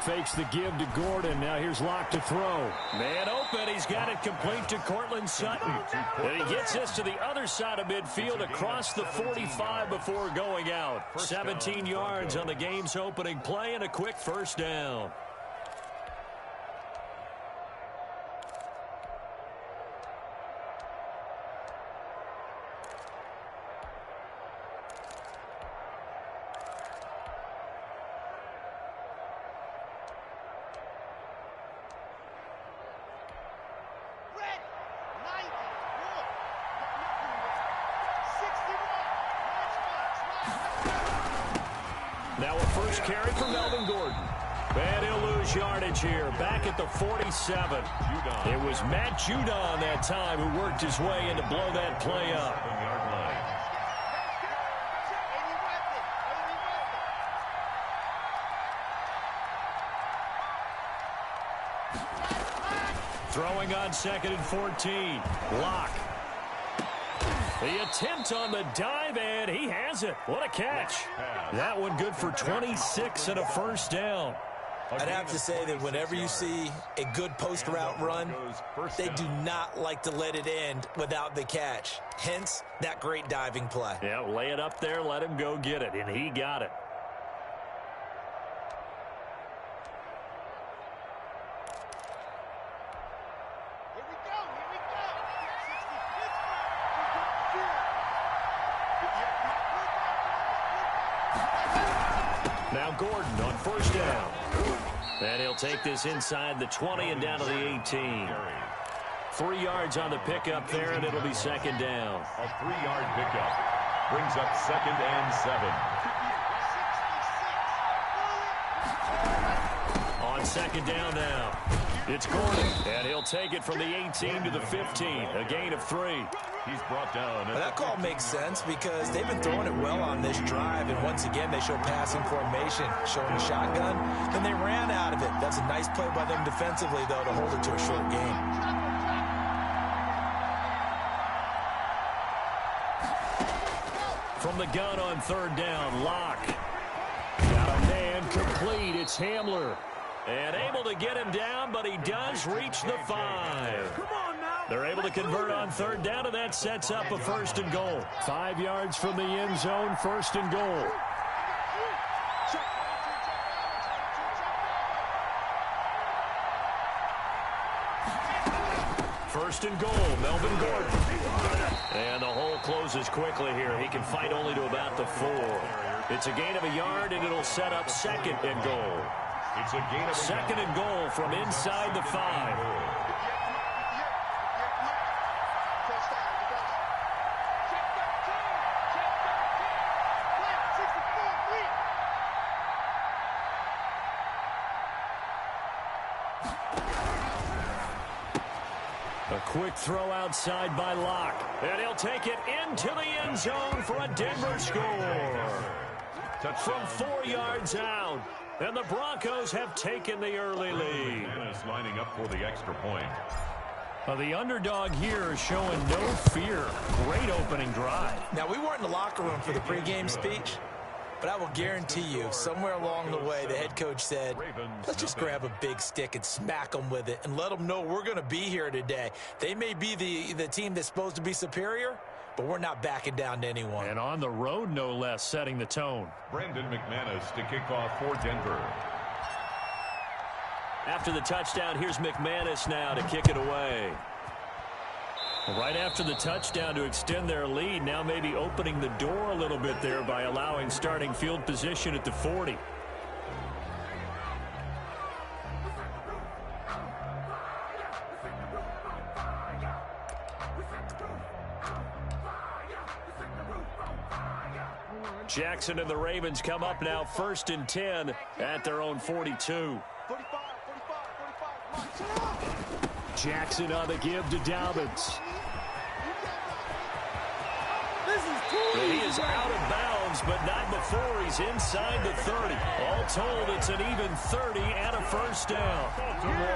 Fakes the give to Gordon. Now here's Locke to throw. Man open. He's got it complete to Cortland Sutton. And he gets this to the other side of midfield across the 45 before going out. 17 yards on the game's opening play and a quick first down. Now a first carry for Melvin Gordon. And he'll lose yardage here, back at the 47. It was Matt Judon that time who worked his way in to blow that play up. Throwing on 2nd and 14. Locke. The attempt on the dive, and he has it. What a catch. That one good for 26 and a first down. I'd have to say that whenever you see a good post route run, they do not like to let it end without the catch. Hence, that great diving play. Yeah, lay it up there, let him go get it, and he got it. Now Gordon on first down. And he'll take this inside the 20 and down to the 18. 3 yards on the pickup there, and it'll be second down. A 3-yard pickup brings up 2nd and 7. On second down now. It's Gordon, and he'll take it from the 18 to the 15. A gain of 3. He's brought down. Well, that call makes sense because they've been throwing it well on this drive, and once again they show passing formation, showing the shotgun. Then they ran out of it. That's a nice play by them defensively, though, to hold it to a short game. From the gun on third down, Locke. Got a man complete. It's Hamler. And able to get him down, but he does reach the 5. They're able to convert on third down, and that sets up a 1st and goal. 5 yards from the end zone, 1st and goal. First and goal, Melvin Gordon. And the hole closes quickly here. He can fight only to about the 4. It's a gain of a yard, and it'll set up 2nd and goal. It's a gain of 2nd and goal from inside the 5. A quick throw outside by Locke. And he'll take it into the end zone for a Denver score. From 4 yards out. And the Broncos have taken the early lead. Lining up for the extra point. The underdog here is showing no fear. Great opening drive. Now, we weren't in the locker room for the pregame speech, but I will guarantee you, somewhere along the way, the head coach said, let's just grab a big stick and smack them with it and let them know we're going to be here today. They may be the team that's supposed to be superior, but we're not backing down to anyone. And on the road, no less, setting the tone. Brandon McManus to kick off for Denver. After the touchdown, here's McManus now to kick it away. Right after the touchdown to extend their lead, now maybe opening the door a little bit there by allowing starting field position at the 40. Jackson and the Ravens come up now 1st and 10 at their own 42. Jackson on the give to Dobbins. And he is out of bounds, but not before he's inside the 30. All told, it's an even 30 and a first down.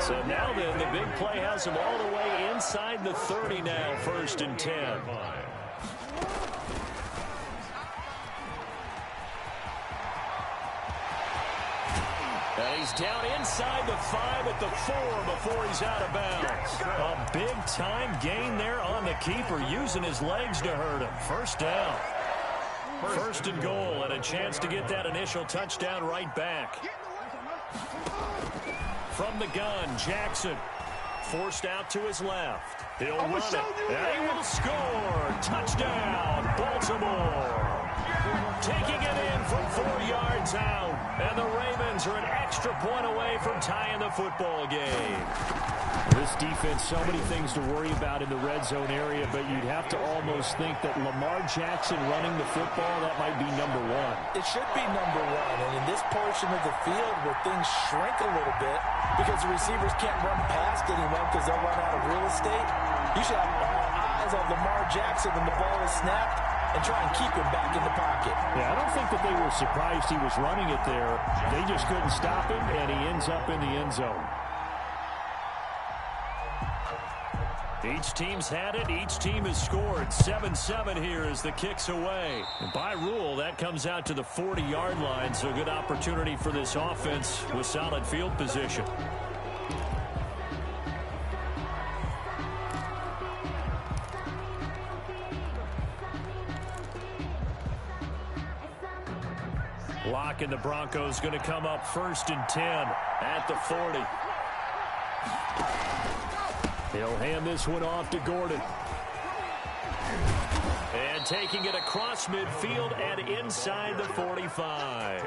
So now then, the big play has him all the way inside the 30 now, 1st and 10. And he's down inside the 5 at the 4 before he's out of bounds. A big-time gain there on the keeper, using his legs to hurt him. First down. First and goal, and a chance to get that initial touchdown right back. From the gun, Jackson forced out to his left. He'll run it, and he will score. Touchdown, Baltimore. Taking it in from 4 yards out, and the Ravens are an extra point away from tying the football game. This defense, so many things to worry about in the red zone area, but you'd have to almost think that Lamar Jackson running the football, that might be number 1. It should be number 1, and in this portion of the field where things shrink a little bit because the receivers can't run past anyone because they'll run out of real estate, you should have all eyes on Lamar Jackson when the ball is snapped and try and keep him back in the pocket. Yeah, I don't think that they were surprised he was running it there. They just couldn't stop him, and he ends up in the end zone. Each team's had it. Each team has scored. 7-7 here as the kick's away. And by rule, that comes out to the 40-yard line, so a good opportunity for this offense with solid field position. Lock and the Broncos going to come up 1st and 10 at the 40. He'll hand this one off to Gordon. And taking it across midfield and inside the 45.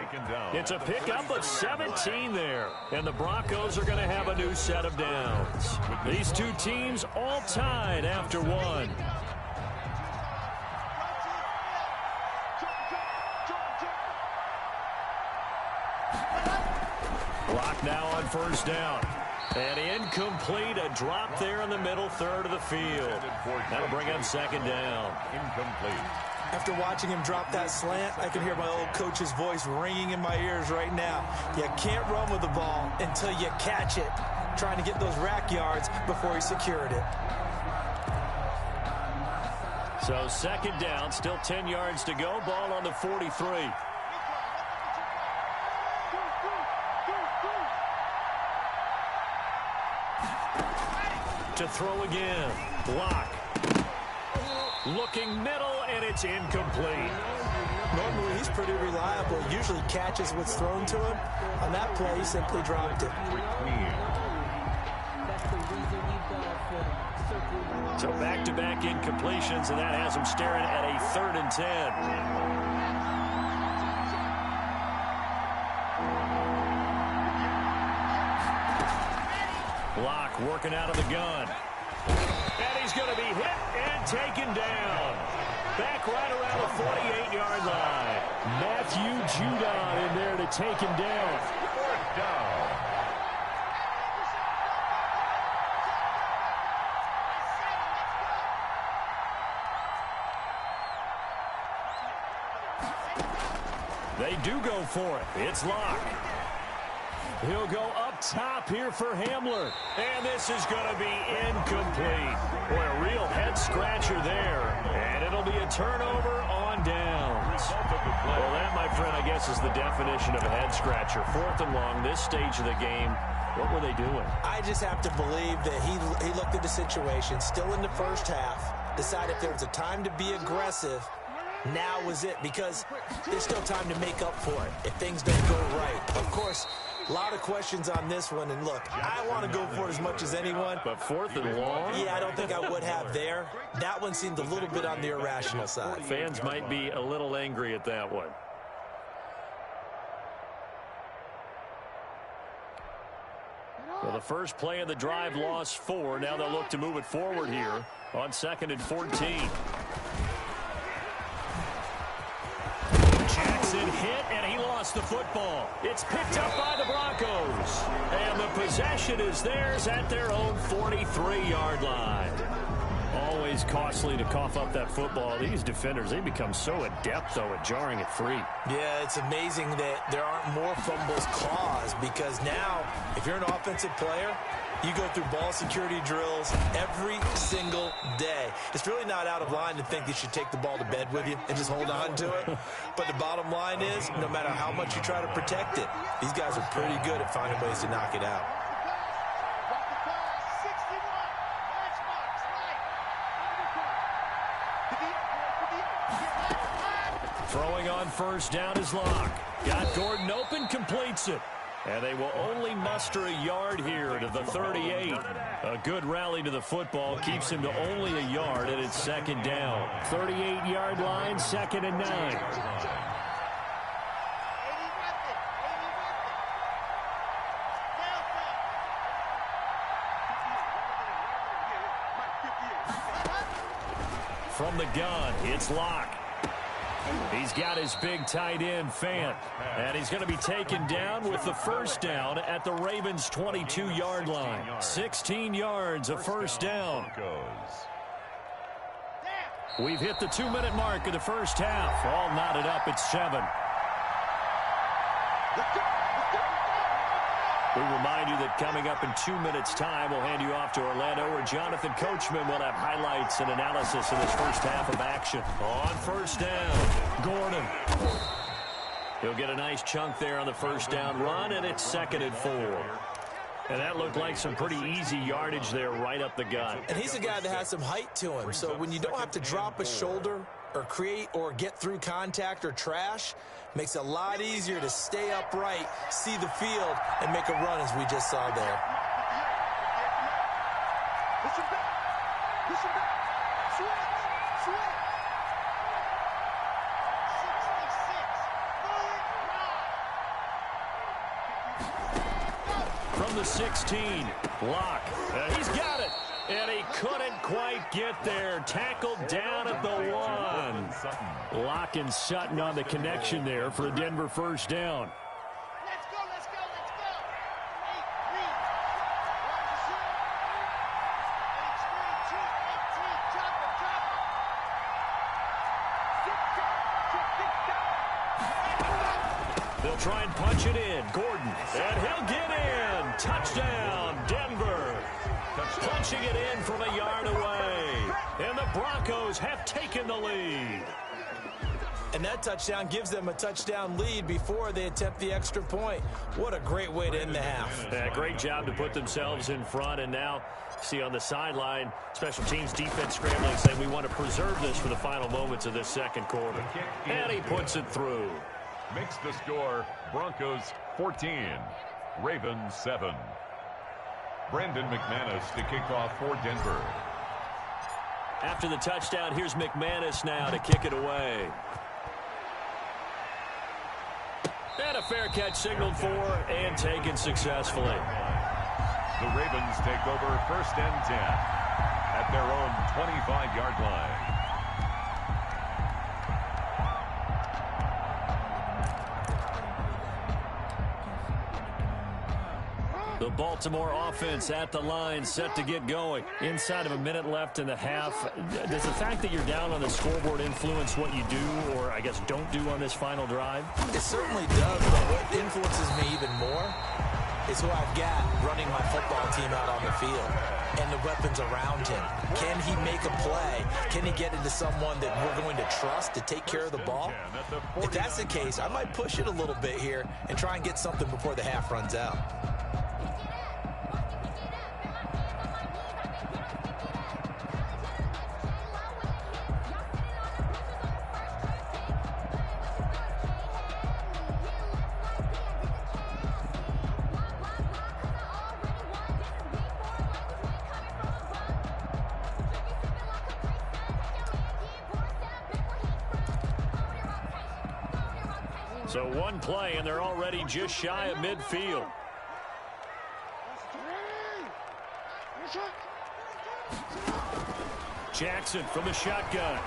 It's a pickup of 17 there. And the Broncos are going to have a new set of downs. These two teams all tied after 1. Clock now on 1st down. And incomplete, a drop there in the middle third of the field. That'll bring up 2nd down. Incomplete. After watching him drop that slant, I can hear my old coach's voice ringing in my ears right now. You can't run with the ball until you catch it. Trying to get those rack yards before he secured it. So 2nd down, still 10 yards to go. Ball on the 43. To throw again. Block. Looking middle, and it's incomplete. Normally, he's pretty reliable. Usually catches what's thrown to him. On that play, he simply dropped it. So back-to-back incompletions, and that has him staring at a 3rd and 10. Block working out of the gun. And he's going to be hit and taken down. Back right around the 48-yard line. Matthew Judon in there to take him down. 4th down. They do go for it. It's Locke. He'll go up top here for Hamler. And this is going to be incomplete. Boy, a real head-scratcher there. And it'll be a turnover on downs. Well, that, my friend, I guess is the definition of a head-scratcher. 4th and long, this stage of the game. What were they doing? I just have to believe that he looked at the situation, still in the first half, decided if there was a time to be aggressive, now was it, because there's still time to make up for it if things don't go right. Of course, a lot of questions on this one, and look, I want to go for it as much as anyone. But 4th and long? Yeah, I don't think I would have there. That one seemed a little bit on the irrational side. Fans might be a little angry at that one. Well, the first play of the drive lost 4. Now they'll look to move it forward here on 2nd and 14. Jackson hit, and he lost the football. It's picked up by the Broncos. And the possession is theirs at their own 43-yard line. Always costly to cough up that football. These defenders, they become so adept, though, at jarring it free. Yeah, it's amazing that there aren't more fumbles caused, because now, if you're an offensive player, You go through ball security drills every single day. It's really not out of line to think you should take the ball to bed with you and just hold on to it. But the bottom line is, no matter how much you try to protect it, these guys are pretty good at finding ways to knock it out. Throwing on first down is Locke. Got Gordon open, completes it. And they will only muster a yard here to the 38. A good rally to the football keeps him to only a yard, and it's second down. 38-yard line, 2nd and 9. From the gun, it's Locke. He's got his big tight end, Fant. And he's going to be taken down with the first down at the Ravens' 22-yard line. 16 yards, a first down. We've hit the 2-minute mark of the first half. All knotted up at 7. We remind you that coming up in 2 minutes' time, we'll hand you off to Orlando, where Jonathan Coachman will have highlights and analysis in this first half of action. On first down, Gordon. He'll get a nice chunk there on the first down run, and it's 2nd and 4. And that looked like some pretty easy yardage there right up the gut. And he's a guy that has some height to him, so when you don't have to drop a shoulder or create or get through contact or trash, makes it a lot easier to stay upright, see the field, and make a run as we just saw there. From the 16, Locke. He's got it. And he couldn't quite get there. Tackled down at the 1. Locke and Sutton on the connection there for a Denver first down. Let's go, let's go, let's go. 8-3. They'll try and punch it in. Gordon. And he'll get in. Touchdown, Denver. Punching it in from a yard away. And the Broncos have taken the lead. And that touchdown gives them a touchdown lead before they attempt the extra point. What a great way to end the half. Yeah, great job to put themselves in front. And now, see on the sideline, special teams defense scrambling, saying we want to preserve this for the final moments of this second quarter. And he puts it through. Makes the score Broncos 14, Ravens 7. Brandon McManus to kick off for Denver. After the touchdown, here's McManus now to kick it away. And a fair catch signaled for and taken successfully. The Ravens take over 1st and 10 at their own 25-yard line. The Baltimore offense at the line, set to get going. Inside of a minute left in the half. Does the fact that you're down on the scoreboard influence what you do, or I guess don't do on this final drive? It certainly does, but what influences me even more is who I've got running my football team out on the field and the weapons around him. Can he make a play? Can he get into someone that we're going to trust to take care of the ball? If that's the case, I might push it a little bit here and try and get something before the half runs out. So one play, and they're already just shy of midfield. Jackson from the shotgun.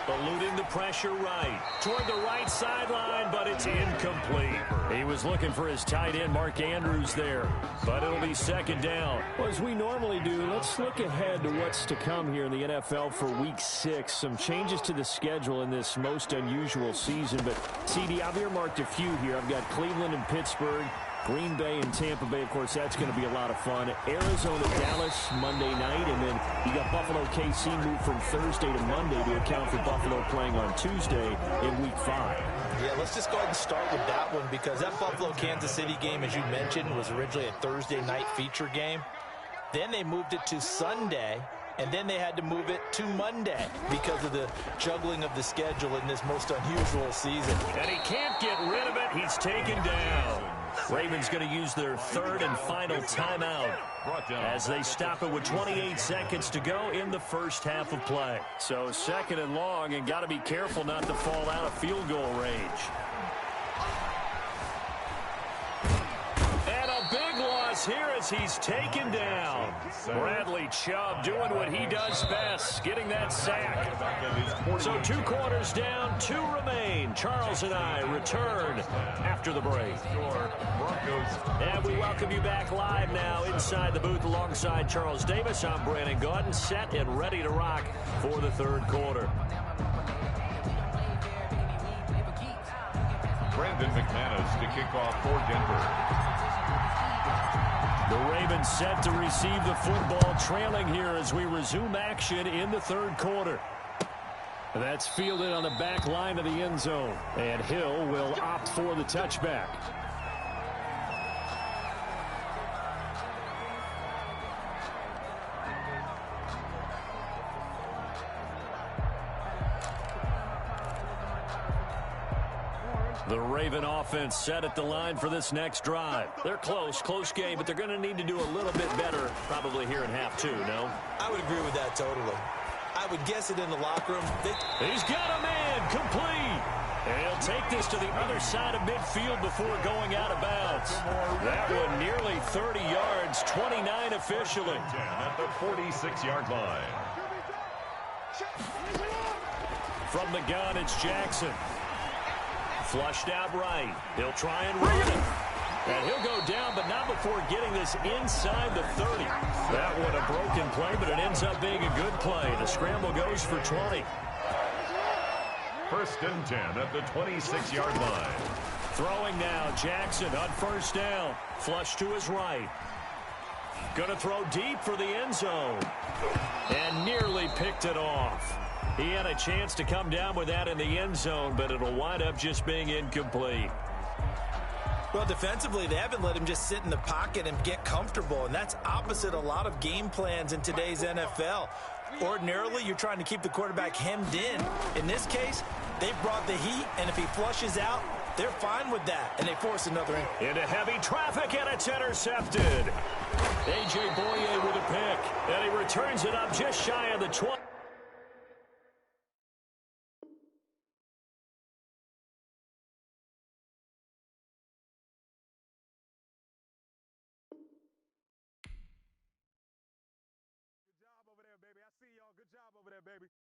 Eluding the pressure right. Toward the right sideline, but it's incomplete. He was looking for his tight end, Mark Andrews, there. But it'll be second down. Well, as we normally do, let's look ahead to what's to come here in the NFL for Week 6. Some changes to the schedule in this most unusual season. But, CD, I've earmarked a few here. I've got Cleveland and Pittsburgh, Green Bay and Tampa Bay, of course, that's going to be a lot of fun. Arizona, Dallas, Monday night. And then you got Buffalo, KC moved from Thursday to Monday to account for Buffalo playing on Tuesday in Week 5. Yeah, let's just go ahead and start with that one because that Buffalo-Kansas City game, as you mentioned, was originally a Thursday night feature game. Then they moved it to Sunday, and then they had to move it to Monday because of the juggling of the schedule in this most unusual season. And he can't get rid of it. He's taken down. Ravens going to use their third and final timeout as they stop it with 28 seconds to go in the first half of play. So second and long, and got to be careful not to fall out of field goal range. And a big loss here as he's taken down. Bradley Chubb doing what he does best, getting that sack. So 2 quarters down, 2 remain. Charles and I return after the break. And we welcome you back live now inside the booth alongside Charles Davis. I'm Brandon Gaudin, set and ready to rock for the third quarter. Brandon McManus to kick off for Denver. The Ravens set to receive the football, trailing here as we resume action in the third quarter. That's fielded on the back line of the end zone, and Hill will opt for the touchback. The Raven offense set at the line for this next drive. They're close game, but they're going to need to do a little bit better probably here in half 2, no? I would agree with that totally. I would guess it in the locker room. He's got a man complete. And he'll take this to the other side of midfield before going out of bounds. That one nearly 30 yards, 29 officially. At the 46-yard line. From the gun, it's Jackson. Flushed out right. He'll try and run it. And he'll go down, but not before getting this inside the 30. That one a broken play, but it ends up being a good play. The scramble goes for 20. First and 10 at the 26-yard line. Throwing now, Jackson on first down. Flush to his right. Going to throw deep for the end zone. And nearly picked it off. He had a chance to come down with that in the end zone, but it'll wind up just being incomplete. Well, defensively, they haven't let him just sit in the pocket and get comfortable, and that's opposite a lot of game plans in today's NFL. Ordinarily, you're trying to keep the quarterback hemmed in. In this case, they've brought the heat, and if he flushes out, they're fine with that, and they force another in. Into heavy traffic, and it's intercepted. A.J. Boye with a pick, and he returns it up just shy of the 20. Good job over there, baby.